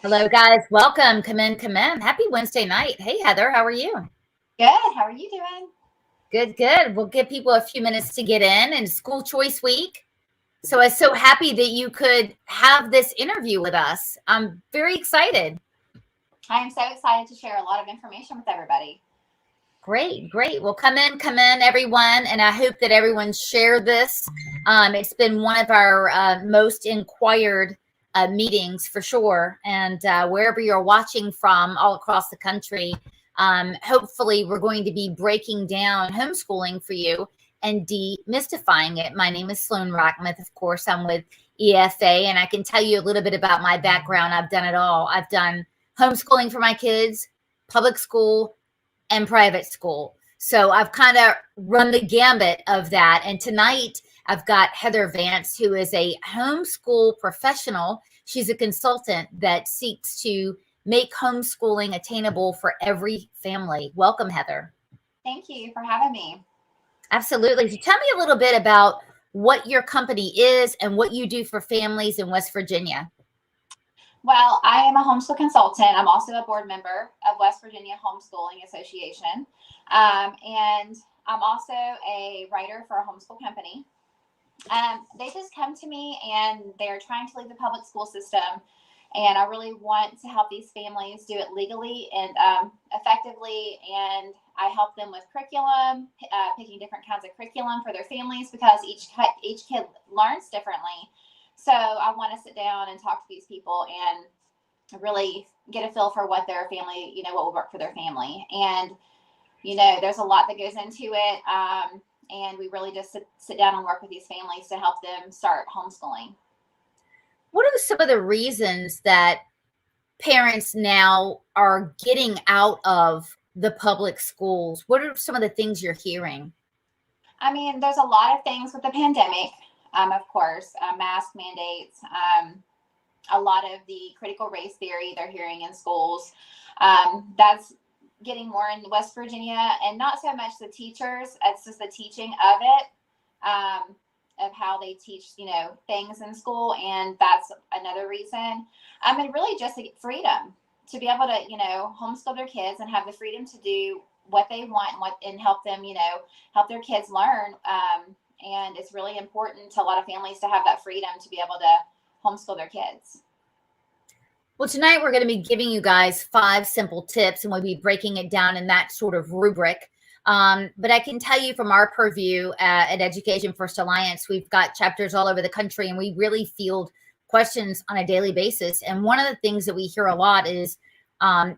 Hello, guys. Welcome. Come in, come in. Happy Wednesday night. Hey, Heather, how are you? Good. How are you doing? Good, good. We'll give people a few minutes to get in and school choice week. So I'm so happy that you could have this interview with us. I'm very excited. I am so excited to share a lot of information with everybody. Great, great. Well, come in, everyone. And I hope that everyone shared this. It's been one of our most inquired meetings for sure. And wherever you're watching from all across the country, hopefully we're going to be breaking down homeschooling for you and demystifying it. My name is Sloan Rockmouth. Of course, I'm with EFA, and I can tell you a little bit about my background. I've done it all. I've done homeschooling for my kids, public school, and private school. So I've kind of run the gambit of that. And tonight I've got Heather Vance, who is a homeschool professional. She's a consultant that seeks to make homeschooling attainable for every family. Welcome, Heather. Thank you for having me. Absolutely. So tell me a little bit about what your company is and what you do for families in West Virginia. Well, I am a homeschool consultant. I'm also a board member of West Virginia Homeschooling Association. And I'm also a writer for a homeschool company. They just come to me and they're trying to leave the public school system. And I really want to help these families do it legally and effectively. And I help them with curriculum, picking different kinds of curriculum for their families because each kid learns differently. So I want to sit down and talk to these people and really get a feel for what their family, what will work for their family. And, there's a lot that goes into it. And we really just sit down and work with these families to help them start homeschooling. What are some of the reasons that parents now are getting out of the public schools? What are some of the things you're hearing? I mean, there's a lot of things with the pandemic, of course, mask mandates, a lot of the critical race theory they're hearing in schools. That's getting more in West Virginia, and not so much the teachers, it's just the teaching of it, of how they teach, things in school. And that's another reason. And really just freedom to be able to, homeschool their kids and have the freedom to do what they want and help them, help their kids learn. And it's really important to a lot of families to have that freedom to be able to homeschool their kids. Well, tonight we're going to be giving you guys 5 simple tips, and we'll be breaking it down in that sort of rubric. But I can tell you from our purview at Education First Alliance, we've got chapters all over the country, and we really field questions on a daily basis. And one of the things that we hear a lot is, I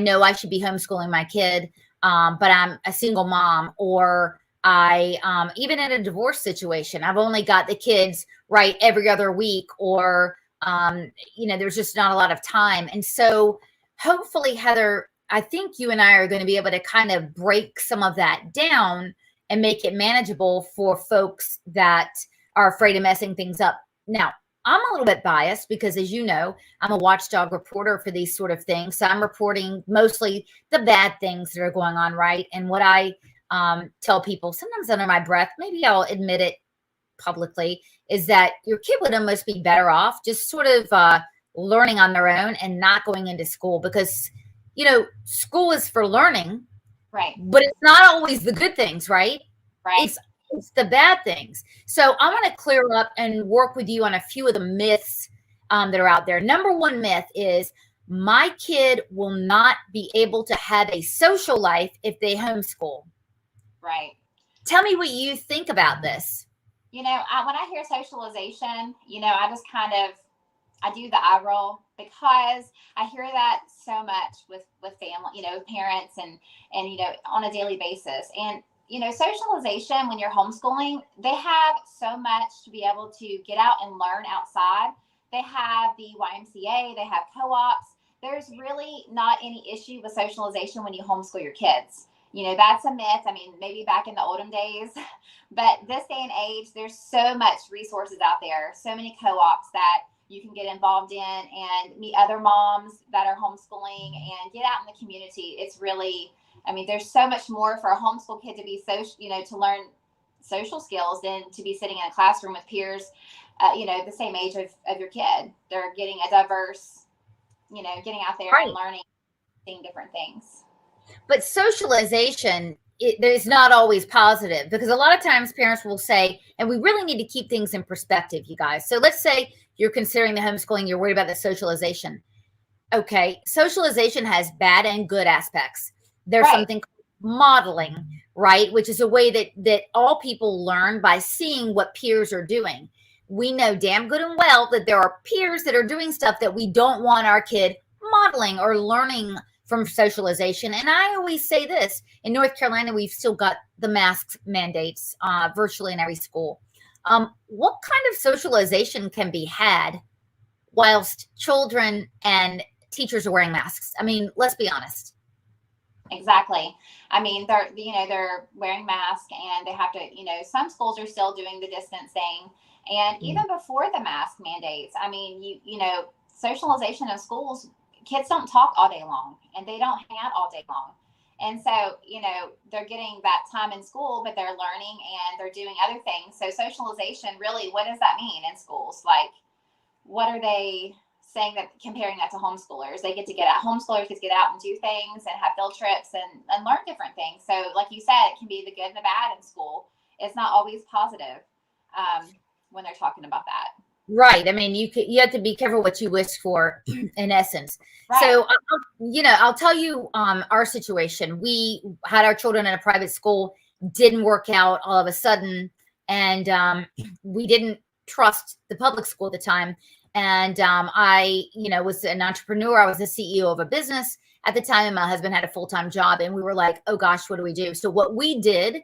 know I should be homeschooling my kid, but I'm a single mom, or I, even in a divorce situation, I've only got the kids right every other week, or, there's just not a lot of time. And so hopefully, Heather, I think you and I are going to be able to kind of break some of that down and make it manageable for folks that are afraid of messing things up. Now, I'm a little bit biased because, as you know, I'm a watchdog reporter for these sort of things. So I'm reporting mostly the bad things that are going on, right? And what I tell people, sometimes under my breath, maybe I'll admit it publicly, is that your kid would almost be better off just sort of learning on their own and not going into school, because, school is for learning, Right. but it's not always the good things, right? Right. It's the bad things. So I want to clear up and work with you on a few of the myths that are out there. Number one myth is, my kid will not be able to have a social life if they homeschool. Right. Tell me what you think about this. When I hear socialization, I just I do the eye roll, because I hear that so much with family, parents and on a daily basis. And, socialization, when you're homeschooling, they have so much to be able to get out and learn outside. They have the YMCA, they have co-ops. There's really not any issue with socialization when you homeschool your kids. That's a myth. I mean, maybe back in the olden days, but this day and age, there's so much resources out there, so many co-ops that you can get involved in and meet other moms that are homeschooling and get out in the community. It's really, there's so much more for a homeschool kid to be to learn social skills than to be sitting in a classroom with peers, the same age of your kid. They're getting a diverse getting out there Right. and learning, seeing different things. But socialization is not always positive, because a lot of times parents will say, and we really need to keep things in perspective, you guys. So let's say you're considering the homeschooling, you're worried about the socialization. Okay, socialization has bad and good aspects. There's Right. something called modeling, right, which is a way that all people learn by seeing what peers are doing. We know damn good and well that there are peers that are doing stuff that we don't want our kid modeling or learning from socialization. And I always say this: in North Carolina, we've still got the mask mandates virtually in every school. What kind of socialization can be had whilst children and teachers are wearing masks? I mean, let's be honest. Exactly. I mean, they're wearing masks, and they have to, some schools are still doing the distancing. And even before the mask mandates, I mean, socialization in schools, kids don't talk all day long, and they don't hang out all day long. And so, they're getting that time in school, but they're learning and they're doing other things. So socialization, really, what does that mean in schools? Like, what are they saying, that comparing that to homeschoolers? They get to get out, homeschoolers get to get out and do things and have field trips and learn different things. So like you said, it can be the good and the bad in school. It's not always positive when they're talking about that. Right. I mean, you have to be careful what you wish for, in essence. Right. So, I'll tell you our situation. We had our children in a private school, didn't work out all of a sudden, and we didn't trust the public school at the time. And I, was an entrepreneur. I was the CEO of a business at the time, and my husband had a full-time job. And we were like, oh gosh, what do we do? So what we did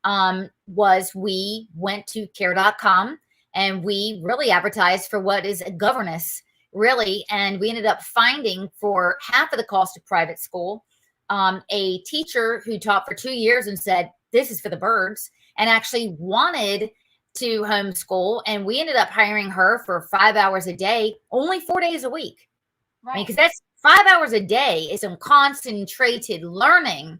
was we went to care.com, and we really advertised for what is a governess, really. And we ended up finding, for half of the cost of private school, a teacher who taught for 2 years and said, this is for the birds, and actually wanted to homeschool. And we ended up hiring her for 5 hours a day, only 4 days a week. Right. I mean, because that's 5 hours a day is some concentrated learning.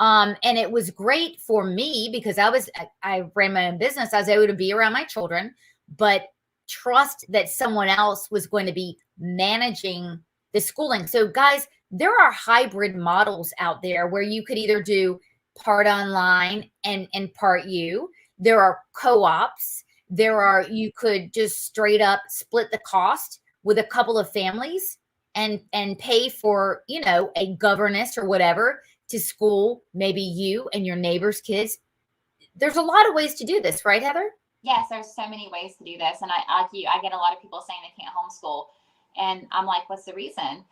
And it was great for me because I ran my own business. I was able to be around my children, but trust that someone else was going to be managing the schooling. So guys, there are hybrid models out there where you could either do part online and part you. There are co-ops. You could just straight up split the cost with a couple of families and pay for, a governess or whatever to school, maybe you and your neighbor's kids. There's a lot of ways to do this, right, Heather? Yes, there's so many ways to do this. And I get a lot of people saying they can't homeschool. And I'm like, what's the reason?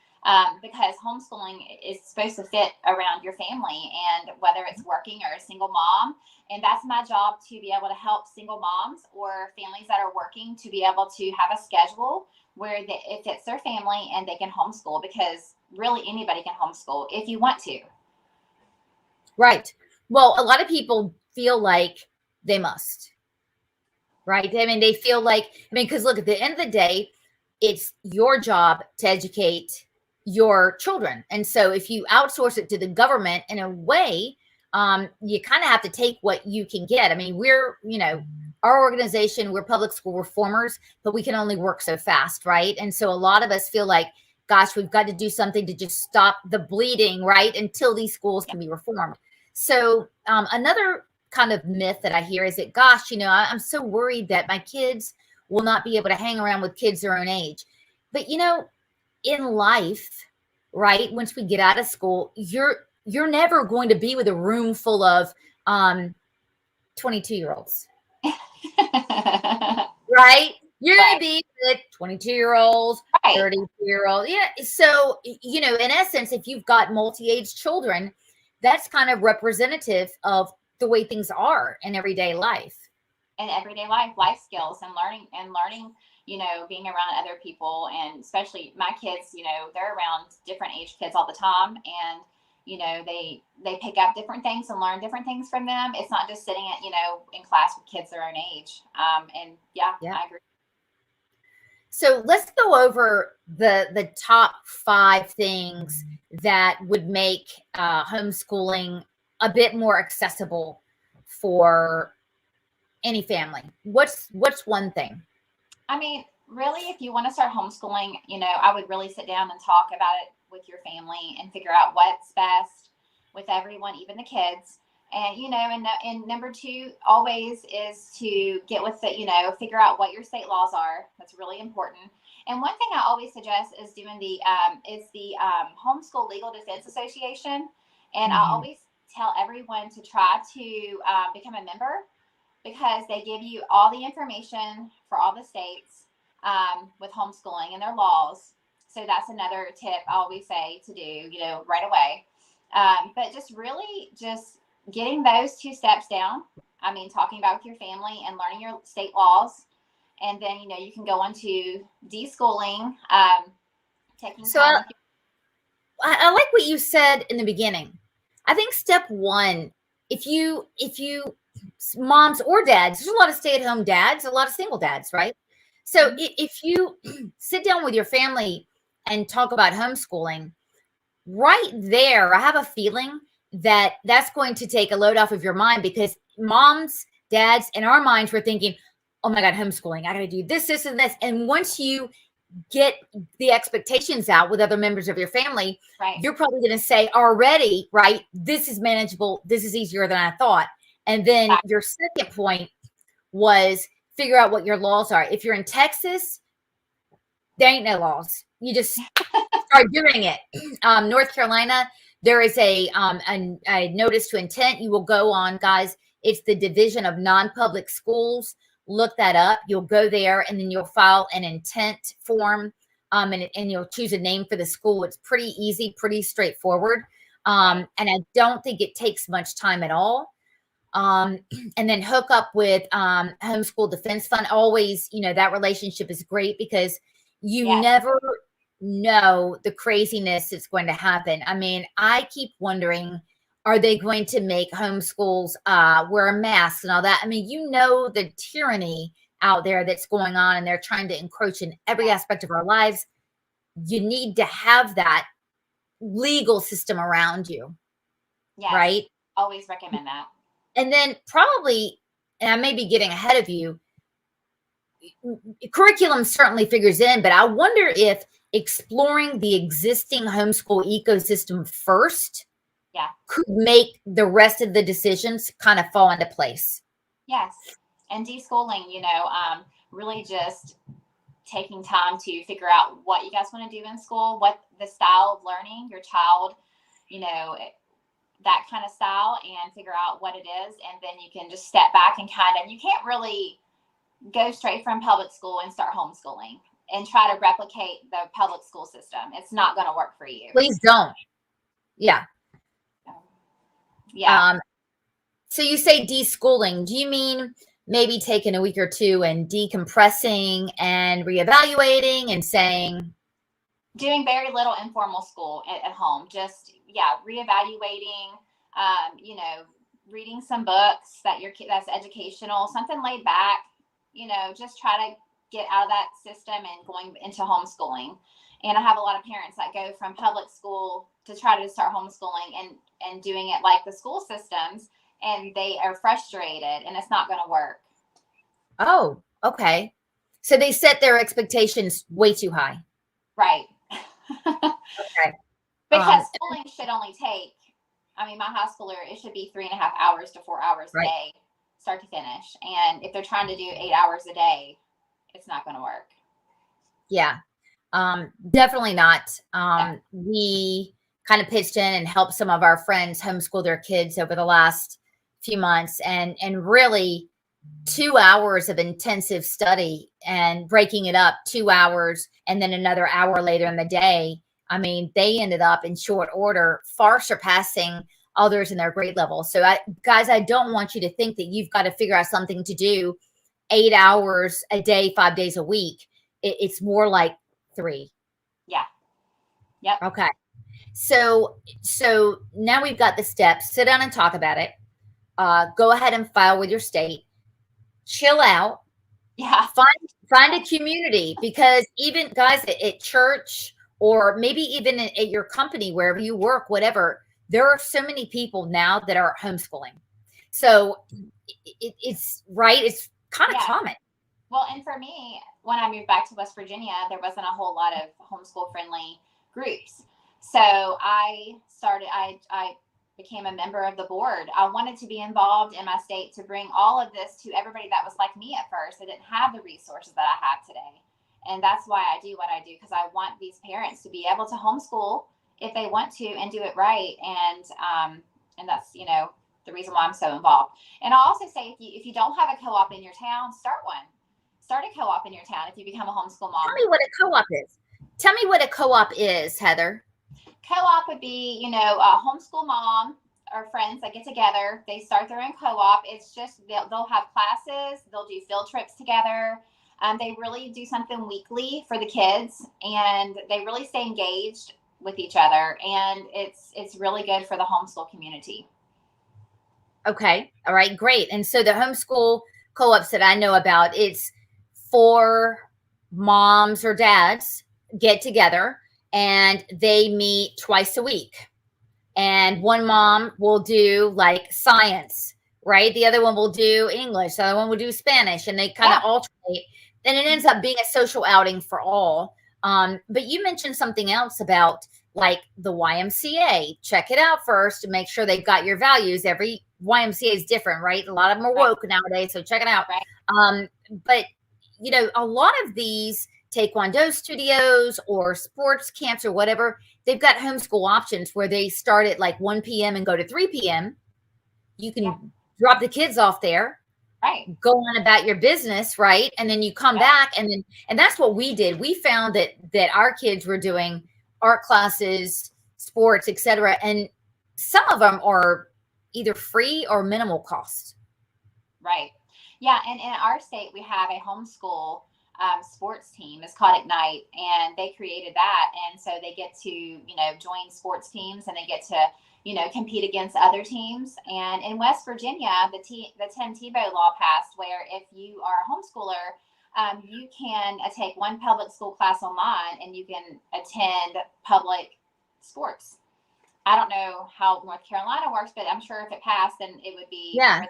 Because homeschooling is supposed to fit around your family, and whether it's working or a single mom. And that's my job, to be able to help single moms or families that are working to be able to have a schedule where it fits their family and they can homeschool, because really anybody can homeschool if you want to. Right. Well, a lot of people feel like they must. Right. I mean, they feel like, because look, at the end of the day, it's your job to educate your children. And so if you outsource it to the government, in a way, you kind of have to take what you can get. I mean, we're, our organization, we're public school reformers, but we can only work so fast. Right. And so a lot of us feel like, gosh, we've got to do something to just stop the bleeding, right, until these schools can be reformed. So another kind of myth that I hear is that, gosh, I'm so worried that my kids will not be able to hang around with kids their own age. But, in life, right, once we get out of school, you're never going to be with a room full of 22-year-olds. Right? You're going to be with 22-year-olds, 30-year-olds. Yeah. So, in essence, if you've got multi-age children, that's kind of representative of the way things are in everyday life. And everyday life skills and learning, being around other people. And especially my kids, they're around different age kids all the time. And, they pick up different things and learn different things from them. It's not just sitting at, in class with kids their own age. And yeah, I agree. So let's go over the top 5 things that would make homeschooling a bit more accessible for any family. What's one thing? I mean, really, if you want to start homeschooling, I would really sit down and talk about it with your family and figure out what's best with everyone, even the kids. And, and number two always is to get with figure out what your state laws are. That's really important. And one thing I always suggest is doing the Homeschool Legal Defense Association. And I always tell everyone to try to become a member, because they give you all the information for all the states with homeschooling and their laws. So that's another tip I always say to do, right away. But just really just getting those two steps down. I mean, talking about with your family and learning your state laws. And then, you can go on to deschooling, taking So time. I like what you said in the beginning. I think step one, if you moms or dads, there's a lot of stay-at-home dads, a lot of single dads, right? So if you sit down with your family and talk about homeschooling, right there, I have a feeling that that's going to take a load off of your mind, because moms, dads, in our minds, we're thinking, oh my God, homeschooling, I got to do this, this, and this. And once you get the expectations out with other members of your family, Right. You're probably going to say already, right, this is manageable, this is easier than I thought. And then your second point was figure out what your laws are. If you're in Texas, there ain't no laws. You just start doing it. North Carolina, there is a notice to intent. You will go on, guys. It's the Division of Non-Public Schools. Look that up. You'll go there, and then you'll file an intent form, and you'll choose a name for the school. It's pretty easy, pretty straightforward. And I don't think it takes much time at all. And then hook up with Homeschool Defense Fund. Always, that relationship is great, because you never know the craziness that's going to happen. I mean, I keep wondering, are they going to make homeschools wear masks and all that? I mean, the tyranny out there that's going on, and they're trying to encroach in every aspect of our lives. You need to have that legal system around you, right? Always recommend that. And then probably, and I may be getting ahead of you, curriculum certainly figures in, but I wonder if exploring the existing homeschool ecosystem first could make the rest of the decisions kind of fall into place. Yes. And deschooling, really just taking time to figure out what you guys want to do in school, what the style of learning your child, that kind of style, and figure out what it is. And then you can just step back and you can't really go straight from public school and start homeschooling and try to replicate the public school system. It's not going to work for you. Please don't. Yeah. Yeah. So you say deschooling. Do you mean maybe taking a week or two and decompressing and reevaluating and saying? Doing very little informal school at home. Just, reevaluating, reading some books that's educational, something laid back, just try to get out of that system and going into homeschooling. And I have a lot of parents that go from public school to try to start homeschooling and doing it like the school systems, and they are frustrated, and it's not going to work. Oh, okay. So they set their expectations way too high. Right. Okay. Because schooling should only take, my high schooler, it should be 3.5 hours to 4 hours a day, start to finish. And if they're trying to do 8 hours a day, it's not going to work. Yeah. Definitely not. We kind of pitched in and helped some of our friends homeschool their kids over the last few months, and really 2 hours of intensive study and breaking it up 2 hours and then another hour later in the day. I mean, they ended up in short order far surpassing others in their grade level. So guys, I don't want you to think that you've got to figure out something to do 8 hours a day, 5 days a week. It's more like 3. Yeah. Yep. Okay. So now we've got the steps. Sit down and talk about it. Go ahead and file with your state. Chill out. Yeah. Find a community, because even guys at church, or maybe even at your company, wherever you work, whatever, there are so many people now that are homeschooling. So it's right. It's kind of common. Well, and for me, when I moved back to West Virginia, there wasn't a whole lot of homeschool friendly groups. So I became a member of the board. I wanted to be involved in my state to bring all of this to everybody that was like me at first. I didn't have the resources that I have today. And that's why I do what I do, because I want these parents to be able to homeschool if they want to and do it right. And that's, the reason why I'm so involved. And I'll also say, if you don't have a co-op in your town, start one. Start a co-op in your town if you become a homeschool mom. Tell me what a co-op is. Tell me what a co-op is, Heather. Co-op would be, a homeschool mom or friends that get together. They start their own co-op. It's just they'll have classes. They'll do field trips together. They really do something weekly for the kids, and they really stay engaged with each other. And it's really good for the homeschool community. Okay. All right. Great. And so the homeschool co-ops that I know about, it's 4 moms or dads get together and they meet twice a week. And one mom will do like science, right? The other one will do English. The other one will do Spanish, and they kind of alternate. And it ends up being a social outing for all. But you mentioned something else about like the YMCA. Check it out first to make sure they've got your values. Every YMCA is different, right? A lot of them are woke nowadays, so check it out. Right. But a lot of these Taekwondo studios or sports camps or whatever, they've got homeschool options where they start at like 1 p.m. and go to 3 p.m. You can drop the kids off there, right? Go on about your business, right? And then you come back, and that's what we did. We found that our kids were doing art classes, sports, etc. And some of them are either free or minimal cost. Right. Yeah. And in our state, we have a homeschool sports team. It's called Ignite, and they created that. And so they get to, join sports teams, and they get to, compete against other teams. And in West Virginia, the Tim Tebow law passed, where if you are a homeschooler, you can take one public school class online and you can attend public sports. I don't know how North Carolina works, but I'm sure if it passed, then it would be. Yeah.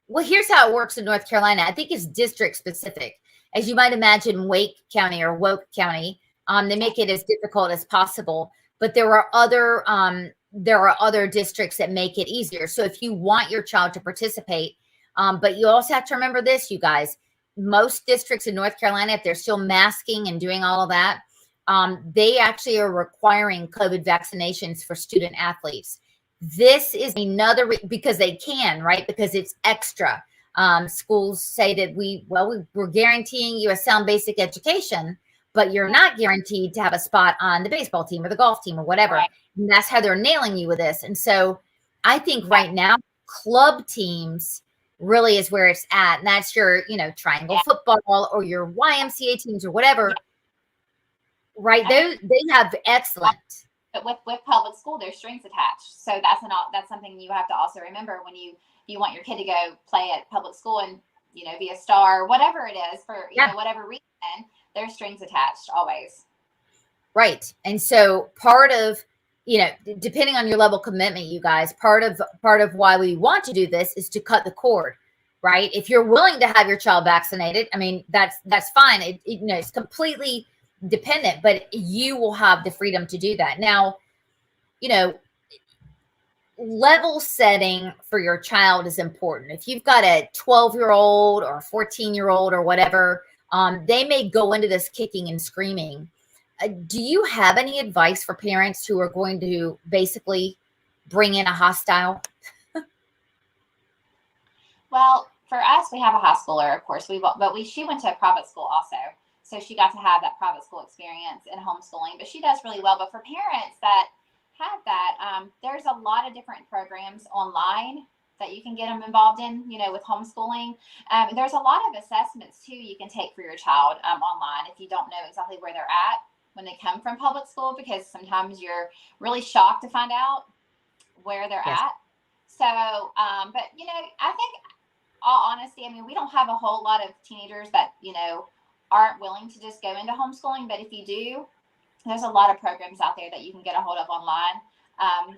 Well, here's how it works in North Carolina. I think it's district specific. As you might imagine, Wake County or Woke County, they make it as difficult as possible. But there are other districts that make it easier. So if you want your child to participate, but you also have to remember this, you guys, most districts in North Carolina, if they're still masking and doing all of that, they actually are requiring COVID vaccinations for student athletes. This is another because they can, right? Because it's extra. Schools say that we're guaranteeing you a sound basic education, but you're not guaranteed to have a spot on the baseball team or the golf team or whatever. Right. And that's how they're nailing you with this. And so I think right now, club teams really is where it's at. And that's your, triangle football or your YMCA teams or whatever. Right. They have excellent. But with public school, there's strings attached. So that's something you have to also remember when you want your kid to go play at public school and, be a star, whatever it is for, whatever reason, there's strings attached always. Right. And so part of, depending on your level of commitment, you guys, part of why we want to do this is to cut the cord, right? If you're willing to have your child vaccinated, I mean, that's fine. It's completely dependent, but you will have the freedom to do that. Now, level setting for your child is important. If you've got a 12-year-old or a 14-year-old or whatever, they may go into this kicking and screaming. Do you have any advice for parents who are going to basically bring in a hostile? Well, for us, we have a high schooler, of course. She went to a private school also. So she got to have that private school experience in homeschooling, but she does really well. But for parents that have that, there's a lot of different programs online that you can get them involved in, with homeschooling. There's a lot of assessments too you can take for your child online if you don't know exactly where they're at when they come from public school, because sometimes you're really shocked to find out where they're at. So, but I think, all honesty, we don't have a whole lot of teenagers that aren't willing to just go into homeschooling. But if you do, there's a lot of programs out there that you can get a hold of online.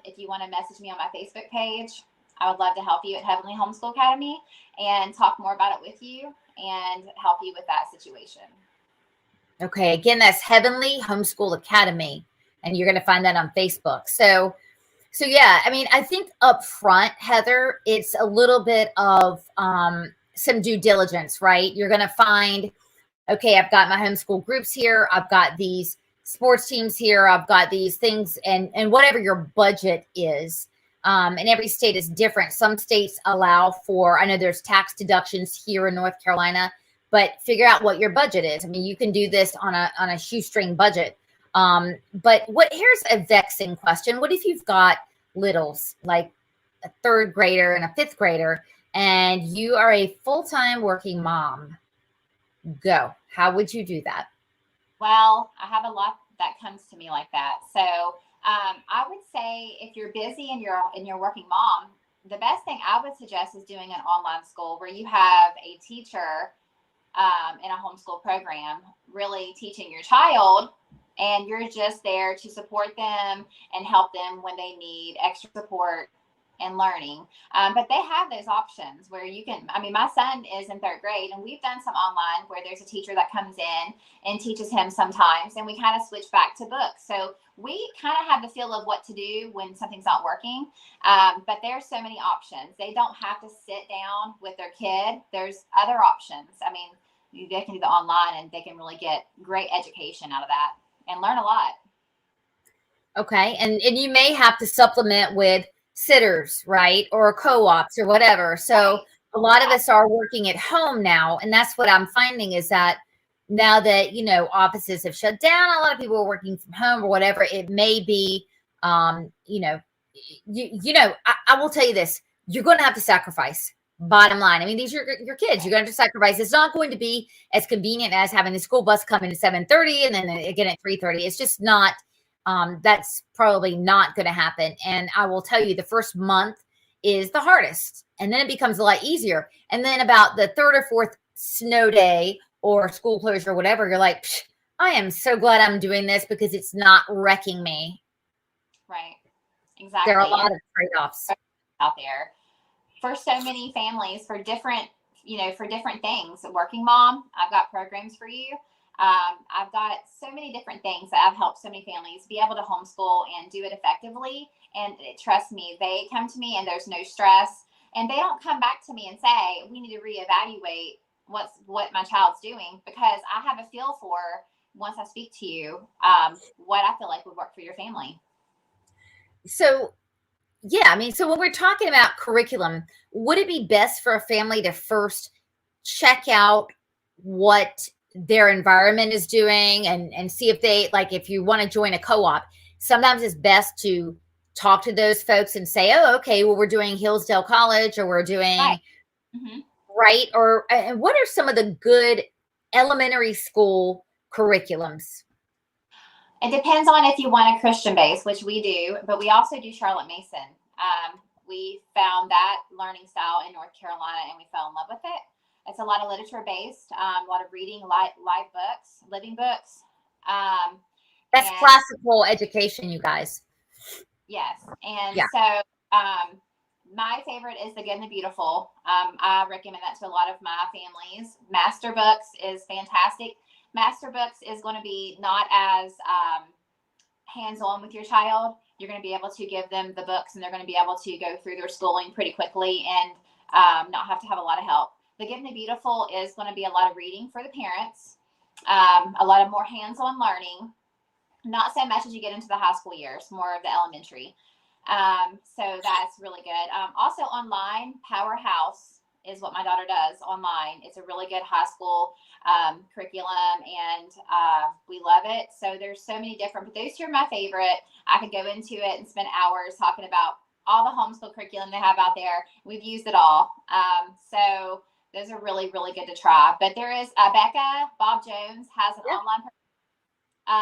If you want to message me on my Facebook page, I would love to help you at Heavenly Homeschool Academy and talk more about it with you and help you with that situation. Okay. Again, that's Heavenly Homeschool Academy, and you're going to find that on Facebook. So yeah, I mean, I think up front, Heather, it's a little bit of some due diligence, right? You're going to find, okay, I've got my homeschool groups here. I've got these sports teams here. I've got these things, and whatever your budget is. And every state is different. Some states allow for, I know there's tax deductions here in North Carolina, but figure out what your budget is. I mean, you can do this on a shoestring budget. But here's a vexing question. What if you've got littles, like a third grader and a fifth grader, and you are a full-time working mom? Go. How would you do that? Well, I have a lot that comes to me like that. So I would say if you're busy and you're working mom, the best thing I would suggest is doing an online school where you have a teacher in a homeschool program really teaching your child, and you're just there to support them and help them when they need extra support and learning. But they have those options where you can, I mean, my son is in third grade, and we've done some online where there's a teacher that comes in and teaches him sometimes, and we kind of switch back to books. So we kind of have the feel of what to do when something's not working. But there's so many options. They don't have to sit down with their kid. There's other options. I mean, they can do the online, and they can really get great education out of that and learn a lot. Okay. And you may have to supplement with sitters, right? Or co-ops or whatever. So a lot of us are working at home now. And that's what I'm finding is that now that, offices have shut down, a lot of people are working from home or whatever. It may be, I will tell you this, you're going to have to sacrifice. Bottom line. I mean, these are your kids. You're going to have to sacrifice. It's not going to be as convenient as having the school bus come in at 7:30 and then again at 3:30. It's just not, that's probably not going to happen. And I will tell you, the first month is the hardest. And then it becomes a lot easier. And then about the third or fourth snow day or school closure or whatever, you're like, I am so glad I'm doing this because it's not wrecking me. Right. Exactly. There are a lot of trade-offs out there for so many families for different things. Working mom, I've got programs for you. I've got so many different things that have helped so many families be able to homeschool and do it effectively. And trust me, they come to me and there's no stress, and they don't come back to me and say, we need to reevaluate what my child's doing, because I have a feel for, once I speak to you, what I feel like would work for your family. So, yeah, I mean, so when we're talking about curriculum, would it be best for a family to first check out what their environment is doing and see if they, like, if you want to join a co-op, sometimes it's best to talk to those folks and say, oh, okay, well, we're doing Hillsdale College, or we're doing, right. Mm-hmm. Right? Or and what are some of the good elementary school curriculums? It depends on if you want a Christian base, which we do, but we also do Charlotte Mason. We found that learning style in North Carolina, and we fell in love with it. It's a lot of literature based, a lot of reading, live books, living books. That's classical education, you guys. Yes. And so my favorite is The Good and the Beautiful. I recommend that to a lot of my families. Master Books is fantastic. Master Books is going to be not as hands-on with your child. You're going to be able to give them the books, and they're going to be able to go through their schooling pretty quickly and not have to have a lot of help. The Good and the Beautiful is going to be a lot of reading for the parents, a lot of more hands-on learning, not so much as you get into the high school years, more of the elementary. So that's really good. Also online, Powerhouse is what my daughter does online. It's a really good high school curriculum, and we love it. So there's so many different, but those two are my favorite. I could go into it and spend hours talking about all the homeschool curriculum they have out there. We've used it all. So those are really, really good to try. But there is Becca Bob Jones has an online.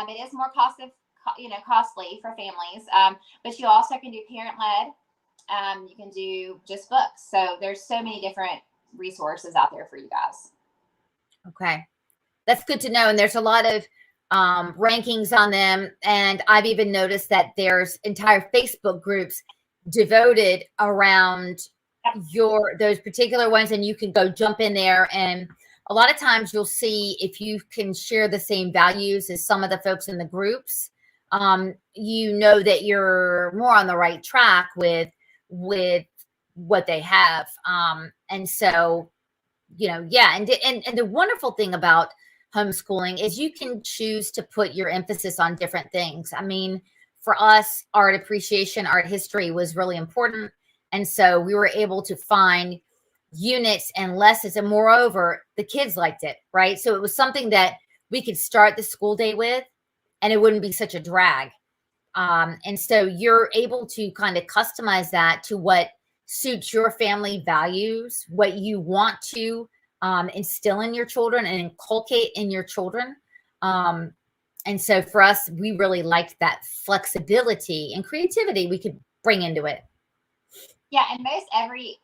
It is more costly for families, but you also can do parent-led. You can do just books. So there's so many different resources out there for you guys. Okay. That's good to know. And there's a lot of rankings on them. And I've even noticed that there's entire Facebook groups devoted around those particular ones, and you can go jump in there. And a lot of times you'll see if you can share the same values as some of the folks in the groups, you know that you're more on the right track with what they have. And so, yeah. And the wonderful thing about homeschooling is you can choose to put your emphasis on different things. I mean, for us, art appreciation, art history was really important. And so we were able to find units and lessons. And moreover, the kids liked it, right? So it was something that we could start the school day with, and it wouldn't be such a drag. And so you're able to kind of customize that to what suits your family values, what you want to instill in your children and inculcate in your children. And so for us, we really liked that flexibility and creativity we could bring into it. Yeah, and most every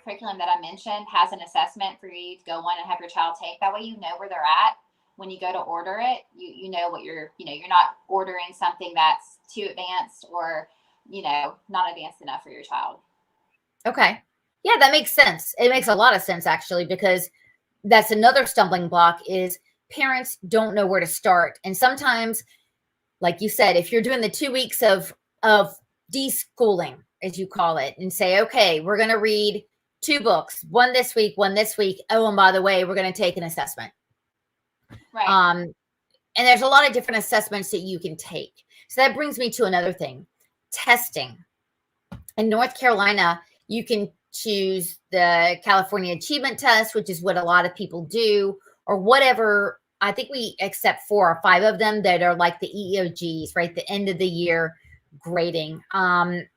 curriculum that I mentioned has an assessment for you to go on and have your child take. That way you know where they're at when you go to order it. You know what you're not ordering something that's too advanced or, not advanced enough for your child. Okay. Yeah, that makes sense. It makes a lot of sense, actually, because that's another stumbling block is parents don't know where to start. And sometimes, like you said, if you're doing the 2 weeks of deschooling, as you call it, and say, okay, we're going to read 2 books, one this week. Oh, and by the way, we're going to take an assessment. Right. And there's a lot of different assessments that you can take. So that brings me to another thing, testing. In North Carolina, you can choose the California Achievement Test, which is what a lot of people do, or whatever. I think we accept 4 or 5 of them that are like the EOGs, right? The end of the year grading.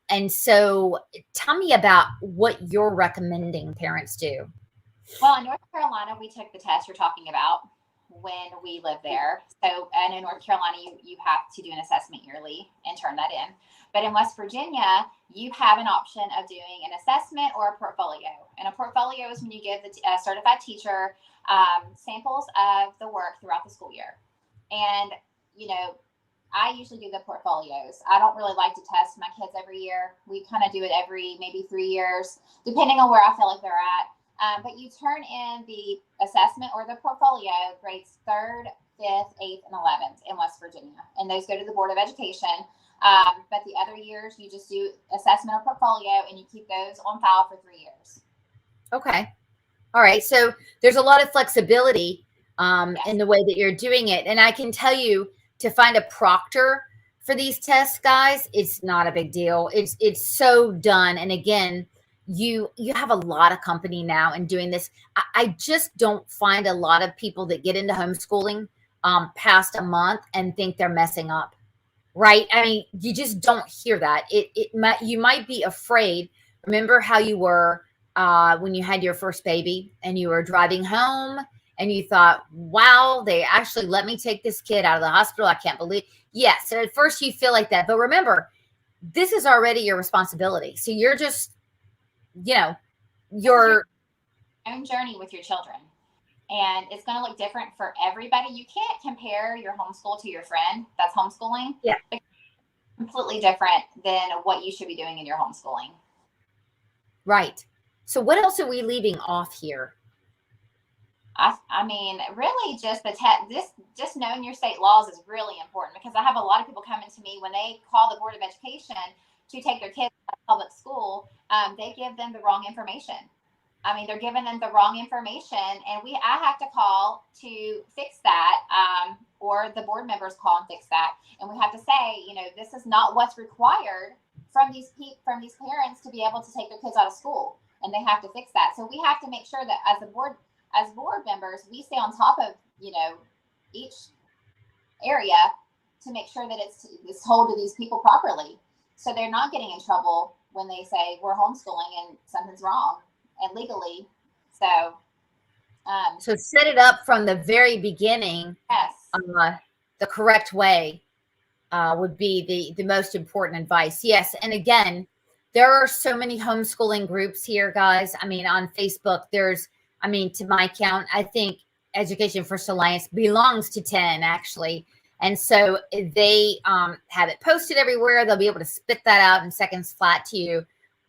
And so tell me about what you're recommending parents do. Well, in North Carolina, we took the test you're talking about when we lived there. So, and in North Carolina, you have to do an assessment yearly and turn that in. But in West Virginia, you have an option of doing an assessment or a portfolio. And a portfolio is when you give the certified teacher samples of the work throughout the school year. And, I usually do the portfolios. I don't really like to test my kids every year. We kind of do it every maybe 3 years, depending on where I feel like they're at. But you turn in the assessment or the portfolio grades 3rd, 5th, 8th, and 11th in West Virginia. And those go to the Board of Education. But the other years, you just do assessment or portfolio, and you keep those on file for 3 years. Okay. All right. So there's a lot of flexibility in the way that you're doing it. And I can tell you, to find a proctor for these tests, guys, it's not a big deal. It's so done. And again, you have a lot of company now in doing this. I just don't find a lot of people that get into homeschooling past a month and think they're messing up, right? I mean, you just don't hear that. You might be afraid. Remember how you were when you had your first baby and you were driving home and you thought, wow, they actually let me take this kid out of the hospital. I can't believe. Yes. So at first you feel like that. But remember, this is already your responsibility. So you're just, your own journey with your children. And it's going to look different for everybody. You can't compare your homeschool to your friend that's homeschooling. Yeah. It's completely different than what you should be doing in your homeschooling. Right. So what else are we leaving off here? I mean, really just just knowing your state laws is really important, because I have a lot of people coming to me when they call the Board of Education to take their kids to public school. They give them the wrong information. I mean, they're giving them the wrong information, and I have to call to fix that, or the board members call and fix that. And we have to say, this is not what's required from these parents to be able to take their kids out of school, and they have to fix that. So we have to make sure that as board members, we stay on top of, each area to make sure that it's told to these people properly, so they're not getting in trouble when they say we're homeschooling and something's wrong and legally. So set it up from the very beginning. Yes. The correct way would be the most important advice. Yes. And again, there are so many homeschooling groups here, guys. I mean, on Facebook, to my count, I think Education First Alliance belongs to 10, actually. And so they have it posted everywhere. They'll be able to spit that out in seconds flat to you.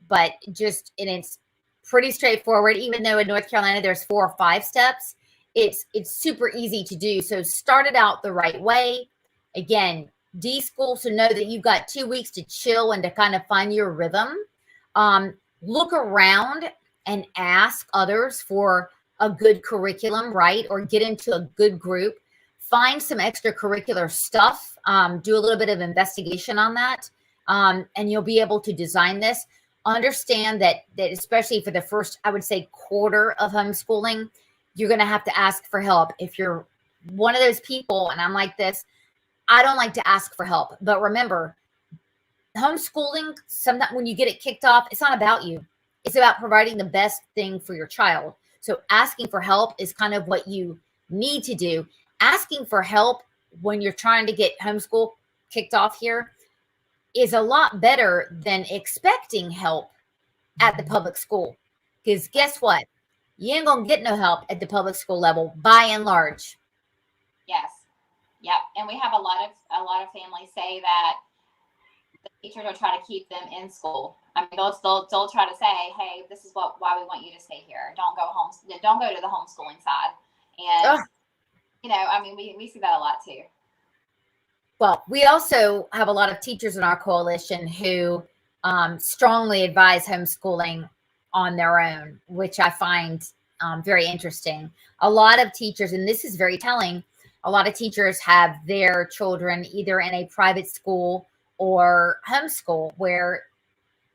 But and it's pretty straightforward. Even though in North Carolina there's 4 or 5 steps, it's super easy to do. So start it out the right way. Again, Deschool, so know that you've got 2 weeks to chill and to kind of find your rhythm. Look around and ask others for a good curriculum, right? Or get into a good group. Find some extracurricular stuff. Do a little bit of investigation on that. And you'll be able to design this. Understand that especially for the first, I would say, quarter of homeschooling, you're going to have to ask for help. If you're one of those people, and I'm like this, I don't like to ask for help. But remember, homeschooling, sometimes when you get it kicked off, it's not about you. It's about providing the best thing for your child. So asking for help is kind of what you need to do. Asking for help when you're trying to get homeschool kicked off here is a lot better than expecting help at the public school. Because guess what? You ain't going to get no help at the public school level by and large. Yes. Yep. And we have a lot of families say that the teachers will try to keep them in school. I mean, they'll try to say, hey, this is why we want you to stay here. Don't go home. Don't go to the homeschooling side. And, I mean, we see that a lot too. Well, we also have a lot of teachers in our coalition who strongly advise homeschooling on their own, which I find very interesting. A lot of teachers, and this is very telling, a lot of teachers have their children either in a private school or homeschool where,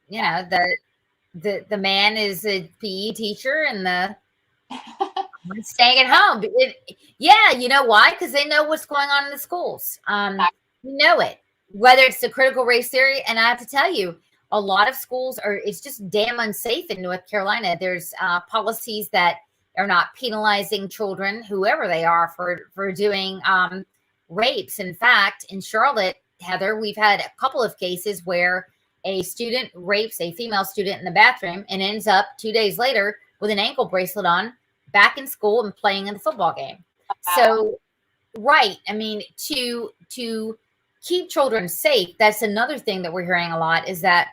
the man is a PE teacher and the staying at home. You know why? Because they know what's going on in the schools. You know it, whether it's the critical race theory. And I have to tell you, a lot of schools it's just damn unsafe in North Carolina. There's policies that are not penalizing children, whoever they are, for doing rapes. In fact, in Charlotte, Heather, we've had a couple of cases where a student rapes a female student in the bathroom and ends up 2 days later with an ankle bracelet on, back in school and playing in the football game. Wow. So, right. I mean, to keep children safe, that's another thing that we're hearing a lot is that,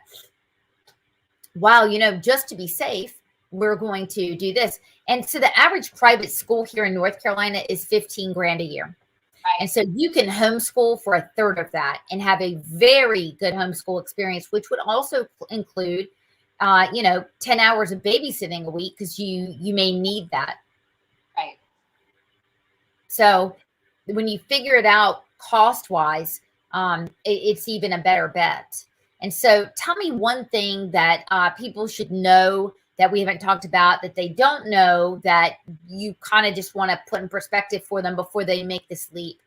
wow, just to be safe, we're going to do this. And so the average private school here in North Carolina is $15,000 a year. Right. And so you can homeschool for a third of that and have a very good homeschool experience, which would also include 10 hours of babysitting a week, because you may need that. Right. So when you figure it out cost-wise, it's even a better bet. And so tell me one thing that people should know that we haven't talked about, that they don't know, that you kind of just want to put in perspective for them before they make this leap.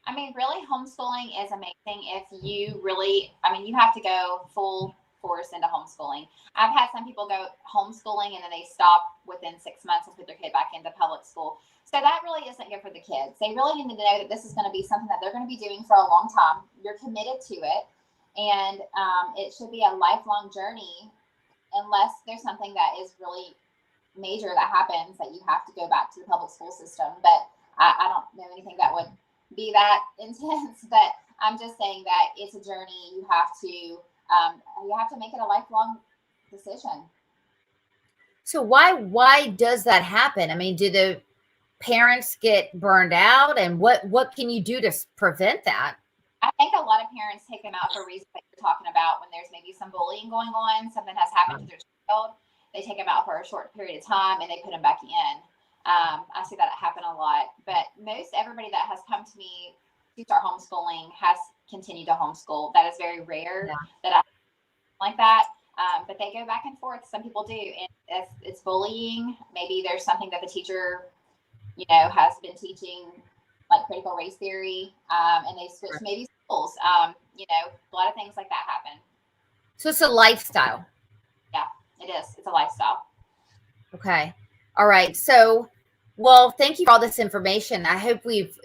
I mean, really, homeschooling is amazing if you you have to go full force into homeschooling. I've had some people go homeschooling and then they stop within 6 months and put their kid back into public school. So that really isn't good for the kids. They really need to know that this is going to be something that they're going to be doing for a long time. You're committed to it. And it should be a lifelong journey, unless there's something that is really major that happens that you have to go back to the public school system. But I don't know anything that would be that intense. But I'm just saying that it's a journey. You have to make it a lifelong decision. So why does that happen? I mean, do the parents get burned out, and what can you do to prevent that? I think a lot of parents take them out for reasons that you're talking about. When there's maybe some bullying going on, something has happened to their child, they take them out for a short period of time and they put them back in. I see that happen a lot. But most everybody that has come to me to start homeschooling has continued to homeschool. That is very rare that I like that. But they go back and forth. Some people do. And if it's bullying, maybe there's something that the teacher, has been teaching, like critical race theory, and they switch maybe schools. A lot of things like that happen. So it's a lifestyle. Yeah, it is. It's a lifestyle. Okay. All right. So, well, thank you for all this information. I hope we've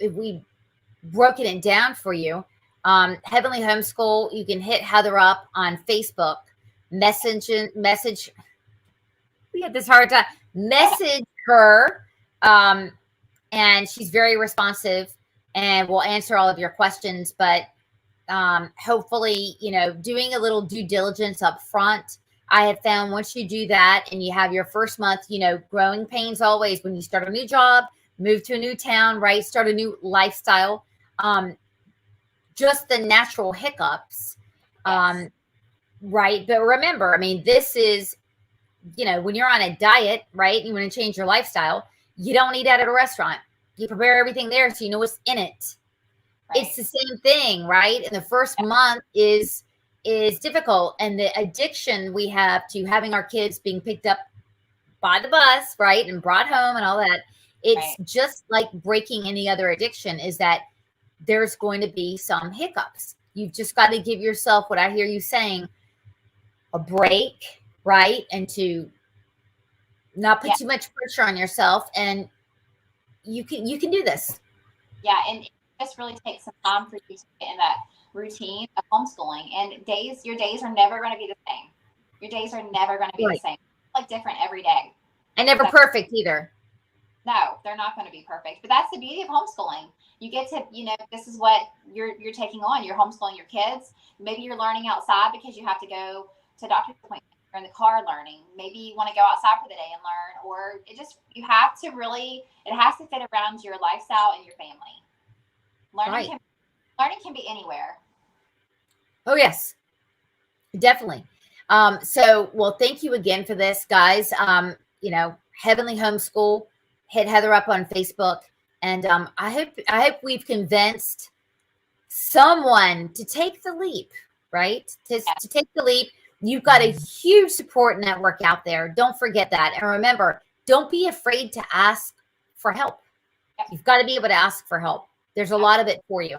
broken it down for you. Heavenly Homeschool, you can hit Heather up on Facebook, message. We had this hard time. Message her. And she's very responsive. and we'll answer all of your questions. But hopefully, doing a little due diligence up front. I have found once you do that and you have your first month, growing pains always when you start a new job, move to a new town, right? Start a new lifestyle. Just the natural hiccups. Yes. Right. But remember, I mean, this is, when you're on a diet, right? You want to change your lifestyle. You don't eat out at a restaurant. You prepare everything there so you know what's in it. Right. It's the same thing, right? And the first month is difficult. And the addiction we have to having our kids being picked up by the bus, right? And brought home and all that. It's Right. just like breaking any other addiction, is that there's going to be some hiccups. You've just got to give yourself, what I hear you saying, a break, right? And to not put Yeah. too much pressure on yourself, and you can do this. Yeah, and it just really takes some time for you to get in that routine of homeschooling. And your days are never going to be the same. Your days are never going to be the Right. same. It's like different every day. And never So, perfect either. no, they're not going to be perfect. But that's the beauty of homeschooling. You get to, this is what you're taking on. You're homeschooling your kids. Maybe you're learning outside because you have to go to a doctor's appointment. You're in the car learning. Maybe you want to go outside for the day and learn, or you have to really, it has to fit around your lifestyle and your family. Learning can be anywhere. Oh yes, definitely. Well, thank you again for this, guys. Heavenly Homeschool. Hit Heather up on Facebook, and I hope we've convinced someone to take the leap. Right, to take the leap. You've got a huge support network out there. Don't forget that, and remember, don't be afraid to ask for help. You've got to be able to ask for help. There's a lot of it for you.